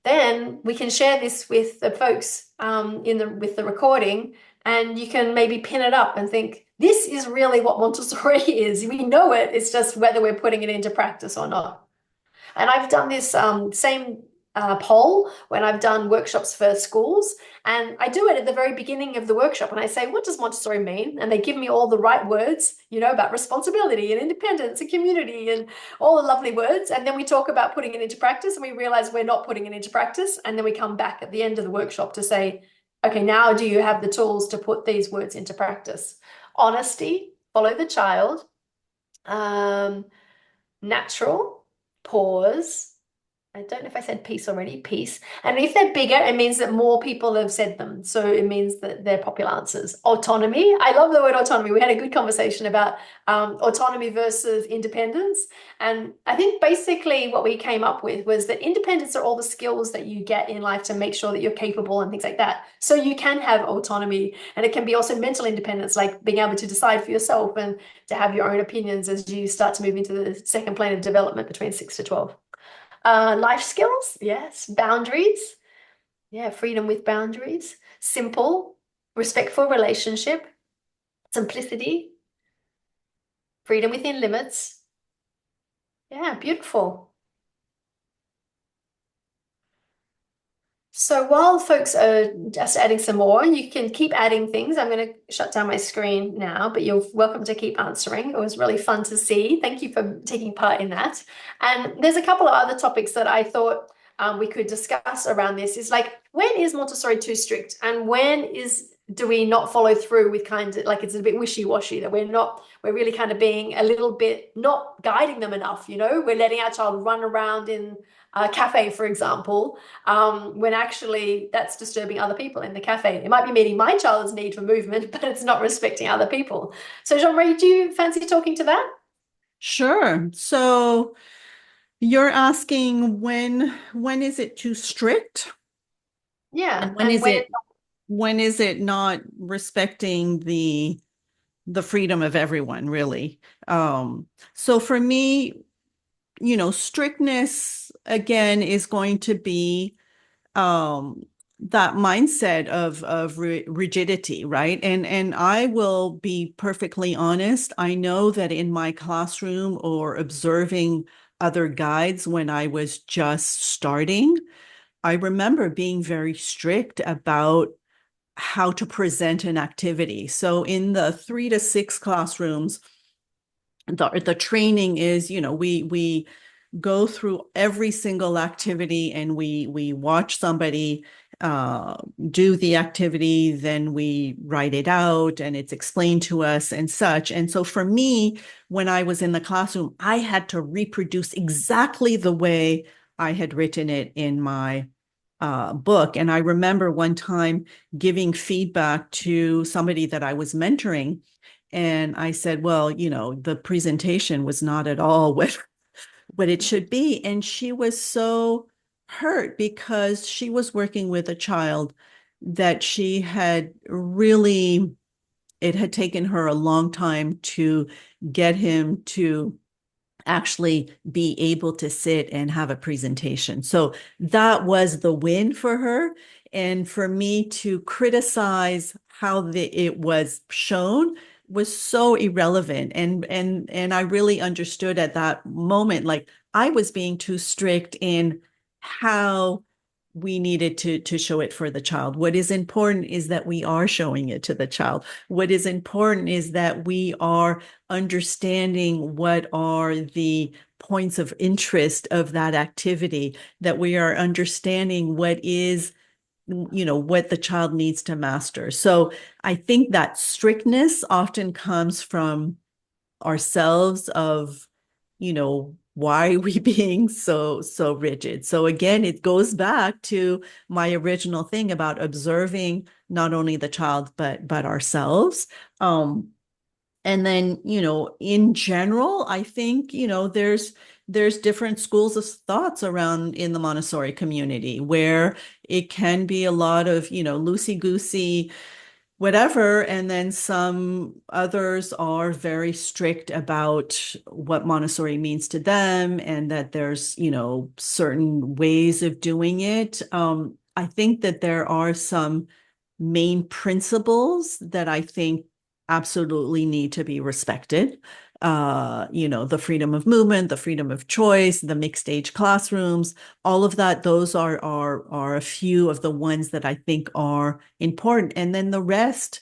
then we can share this with the folks with the recording, and you can maybe pin it up and think, this is really what Montessori is. We know it. It's just whether we're putting it into practice or not. And I've done this same poll when I've done workshops for schools, and I do it at the very beginning of the workshop, and I say, what does Montessori mean? And they give me all the right words, about responsibility and independence and community and all the lovely words. And then we talk about putting it into practice, and we realize we're not putting it into practice. And then we come back at the end of the workshop to say, okay, now do you have the tools to put these words into practice? Honesty, follow the child, natural, pause, I don't know if I said peace already, peace. And if they're bigger, it means that more people have said them. So it means that they're popular answers. Autonomy. I love the word autonomy. We had a good conversation about autonomy versus independence. And I think basically what we came up with was that independence are all the skills that you get in life to make sure that you're capable and things like that. So you can have autonomy, and it can be also mental independence, like being able to decide for yourself and to have your own opinions as you start to move into the second plane of development between 6 to 12. Life skills, yes. Boundaries, yeah. Freedom with boundaries. Simple, respectful relationship. Simplicity, freedom within limits. Yeah, beautiful. So while folks are just adding some more, you can keep adding things. I'm going to shut down my screen now, but you're welcome to keep answering. It was really fun to see. Thank you for taking part in that. And there's a couple of other topics that I thought we could discuss around this. Is like, when is Montessori too strict, and when do we not follow through with kind of like it's a bit wishy-washy, that we're really kind of being a little bit not guiding them enough, we're letting our child run around in a cafe, for example, when actually that's disturbing other people in the cafe. It might be meeting my child's need for movement, but it's not respecting other people. So Jean-Marie, do you fancy talking to that? Sure. So you're asking when is it too strict? Yeah, And and when is it not respecting the freedom of everyone, really? So for me, strictness again is going to be that mindset of rigidity, right? And I will be perfectly honest. I know that in my classroom or observing other guides when I was just starting, I remember being very strict about how to present an activity. So in the 3 to 6 classrooms, the training is, we go through every single activity, and we watch somebody do the activity, then we write it out and it's explained to us and such. And so for me, when I was in the classroom, I had to reproduce exactly the way I had written it in my book. And I remember one time giving feedback to somebody that I was mentoring, and I said, well, the presentation was not at all what it should be. And she was so hurt because she was working with a child that she had really, it had taken her a long time to get him to actually be able to sit and have a presentation. So that was the win for her. And for me to criticize how it was shown was so irrelevant. And I really understood at that moment, like I was being too strict in how we needed to show it for the child. What is important is that we are showing it to the child. What is important is that we are understanding what are the points of interest of that activity, that we are understanding what is, what the child needs to master. So I think that strictness often comes from ourselves of, why are we being so rigid? So again, it goes back to my original thing about observing not only the child but ourselves. And then, in general, I think, there's different schools of thoughts around in the Montessori community where it can be a lot of, loosey-goosey, whatever. And then some others are very strict about what Montessori means to them, and that there's, certain ways of doing it. I think that there are some main principles that I think absolutely need to be respected. The freedom of movement, the freedom of choice, the mixed age classrooms, all of that, those are a few of the ones that I think are important. And then the rest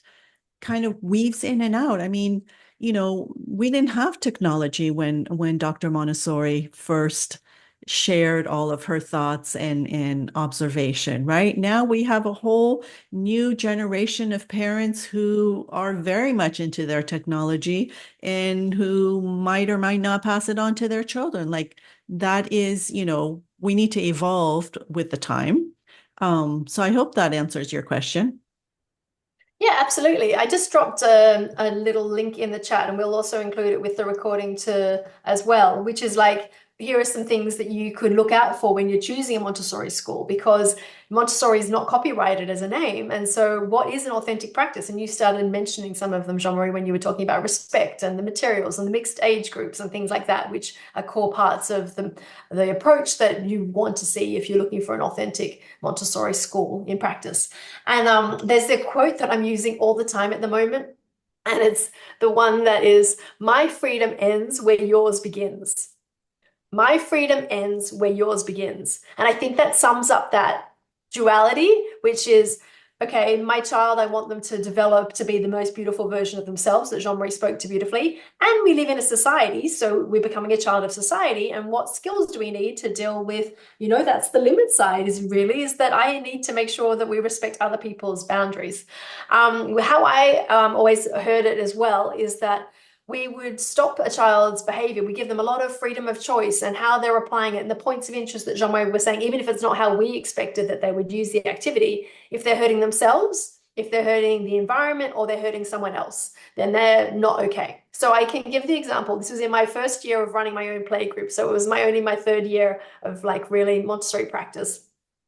kind of weaves in and out. I mean, we didn't have technology when Dr. Montessori first shared all of her thoughts and observation. Right now, we have a whole new generation of parents who are very much into their technology and who might or might not pass it on to their children. Like that is, we need to evolve with the time. So I hope that answers your question. Yeah, absolutely. I just dropped a little link in the chat, and we'll also include it with the recording to as well, which is like, here are some things that you could look out for when you're choosing a Montessori school, because Montessori is not copyrighted as a name. And so what is an authentic practice? And you started mentioning some of them, Jean-Marie, when you were talking about respect and the materials and the mixed age groups and things like that, which are core parts of the approach that you want to see if you're looking for an authentic Montessori school in practice. And there's a quote that I'm using all the time at the moment, and it's the one that is, "My freedom ends where yours begins." My freedom ends where yours begins. And I think that sums up that duality, which is, okay, my child, I want them to develop to be the most beautiful version of themselves that Jean-Marie spoke to beautifully. And we live in a society, so we're becoming a child of society. And what skills do we need to deal with? That's the limit side, is that I need to make sure that we respect other people's boundaries. How I always heard it as well is that we would stop a child's behavior. We give them a lot of freedom of choice and how they're applying it and the points of interest that Jean-Marie was saying, even if it's not how we expected that they would use the activity. If they're hurting themselves, if they're hurting the environment, or they're hurting someone else, then they're not okay. So I can give the example. This was in my first year of running my own play group. So it was only my third year of like really Montessori practice.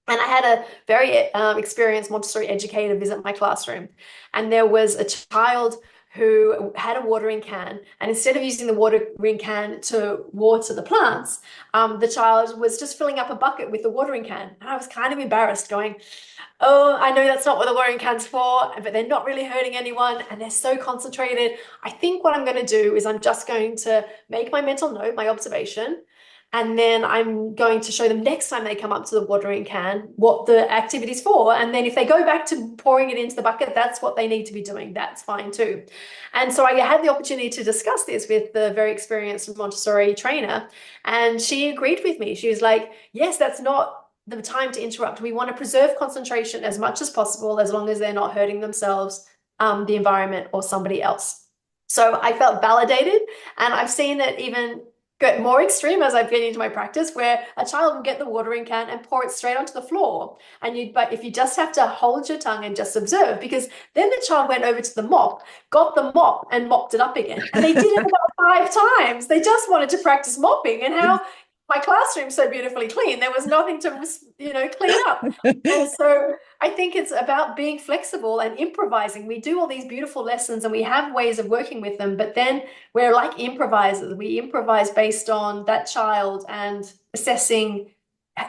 And I had a very experienced Montessori educator visit my classroom. And there was a child who had a watering can, and instead of using the watering can to water the plants, the child was just filling up a bucket with the watering can. And I was kind of embarrassed, going, "Oh, I know that's not what the watering can's for, but they're not really hurting anyone, and they're so concentrated. I think what I'm going to do is I'm just going to make my mental note, my observation, and then I'm going to show them next time they come up to the watering can what the activity's for. And then if they go back to pouring it into the bucket, that's what they need to be doing. That's fine too." And so I had the opportunity to discuss this with the very experienced Montessori trainer, and she agreed with me. She was like, "Yes, that's not the time to interrupt. We want to preserve concentration as much as possible, as long as they're not hurting themselves, the environment, or somebody else." So I felt validated, and I've seen it even get more extreme as I've been into my practice, where a child will get the watering can and pour it straight onto the floor. But if you just have to hold your tongue and just observe, because then the child went over to the mop, got the mop and mopped it up again. And they did it about 5 times. They just wanted to practice mopping, and how my classroom's so beautifully clean, there was nothing to, clean up. And so I think it's about being flexible and improvising. We do all these beautiful lessons and we have ways of working with them, but then we're like improvisers. We improvise based on that child and assessing,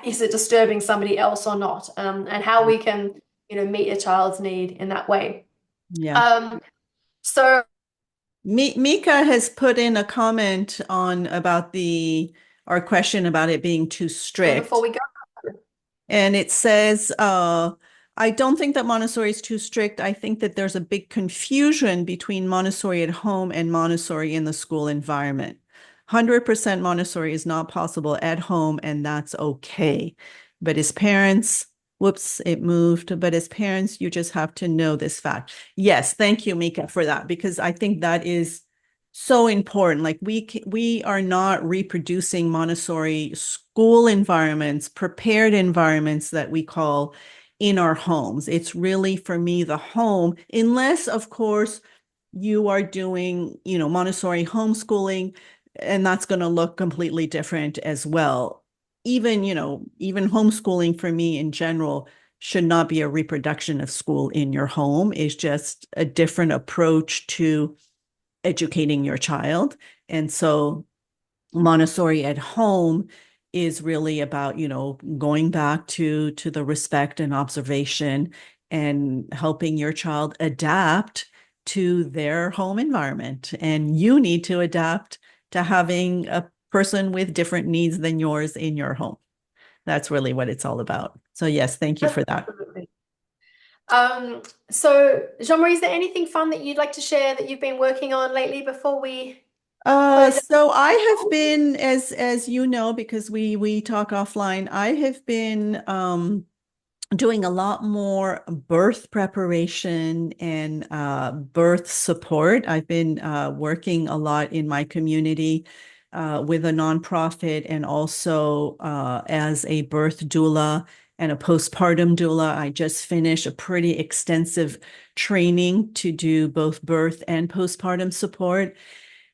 is it disturbing somebody else or not, and how we can, meet a child's need in that way. Yeah. So Mika has put in a comment on about our question about it being too strict. before we go, And it says, I don't think that Montessori is too strict. I think that there's a big confusion between Montessori at home and Montessori in the school environment. 100% Montessori is not possible at home, and that's okay. But as parents, whoops, it moved. But as parents, you just have to know this fact. Yes, thank you, Mika, for that, because I think that is so important. Like we are not reproducing Montessori school environments, prepared environments that we call in our homes. It's really, for me, the home, unless, of course, you are doing, Montessori homeschooling, and that's going to look completely different as well. Even homeschooling for me in general should not be a reproduction of school in your home. It's just a different approach to educating your child. And so Montessori at home is really about, going back to the respect and observation and helping your child adapt to their home environment. And you need to adapt to having a person with different needs than yours in your home. That's really what it's all about. So yes, thank you for that. absolutely. So Jean-Marie, is there anything fun that you'd like to share that you've been working on lately before we close out? So I have been, as you know, because we talk offline, I have been doing a lot more birth preparation and birth support. I've been working a lot in my community with a nonprofit and also as a birth doula and a postpartum doula. I just finished a pretty extensive training to do both birth and postpartum support.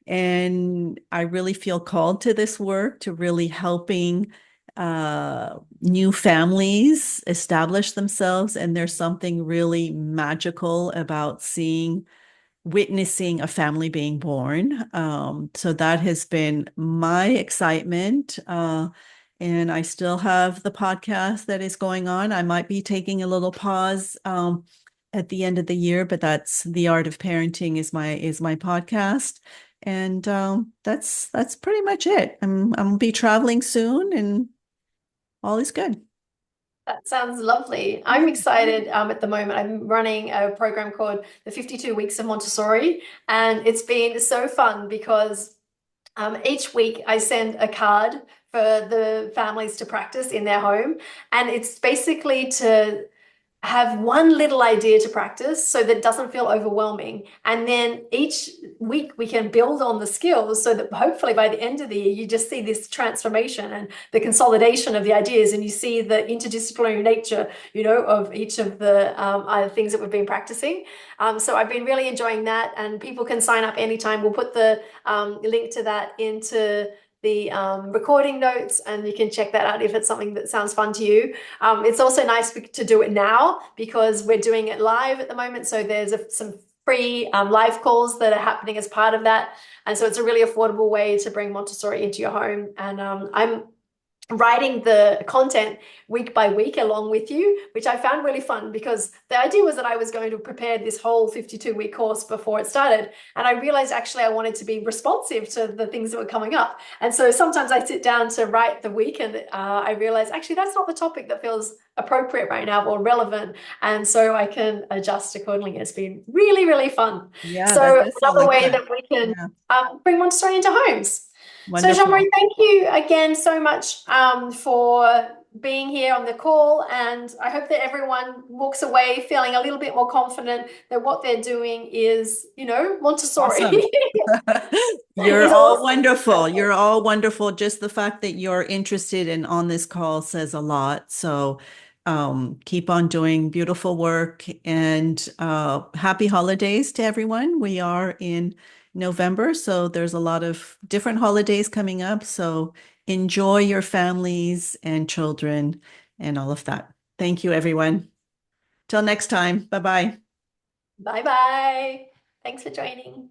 And I really feel called to this work, to really helping new families establish themselves. And there's something really magical about witnessing a family being born. So that has been my excitement. And I still have the podcast that is going on. I might be taking a little pause at the end of the year, but that's The Art of Parenting is my podcast. And that's pretty much it. I'm gonna be traveling soon, and all is good. That sounds lovely. I'm excited at the moment. I'm running a program called the 52 Weeks of Montessori, and it's been so fun because each week I send a card for the families to practice in their home, and it's basically to have one little idea to practice so that it doesn't feel overwhelming. And then each week we can build on the skills so that hopefully by the end of the year, you just see this transformation and the consolidation of the ideas, and you see the interdisciplinary nature, of each of the things that we've been practicing. So I've been really enjoying that, and people can sign up anytime. We'll put the link to that into the recording notes, and you can check that out if it's something that sounds fun to you. It's also nice to do it now because we're doing it live at the moment. So there's some free live calls that are happening as part of that. And so it's a really affordable way to bring Montessori into your home. And I'm writing the content week by week along with you, which I found really fun because the idea was that I was going to prepare this whole 52-week course before it started. And I realized actually I wanted to be responsive to the things that were coming up. And so sometimes I sit down to write the week and I realize actually that's not the topic that feels appropriate right now or relevant. And so I can adjust accordingly. It's been really, really fun. Yeah, So that does sound another like way fun. that we can Yeah, bring Montessori into homes. So wonderful. Jean-Marie, thank you again so much for being here on the call, and I hope that everyone walks away feeling a little bit more confident that what they're doing is, Montessori. Awesome. You're Is all awesome. wonderful. You're all wonderful. Just the fact that you're interested and on this call says a lot. So keep on doing beautiful work, and happy holidays to everyone. We are in November, so there's a lot of different holidays coming up. So enjoy your families and children and all of that. Thank you, everyone. Till next time. Bye-bye. Bye-bye. Thanks for joining.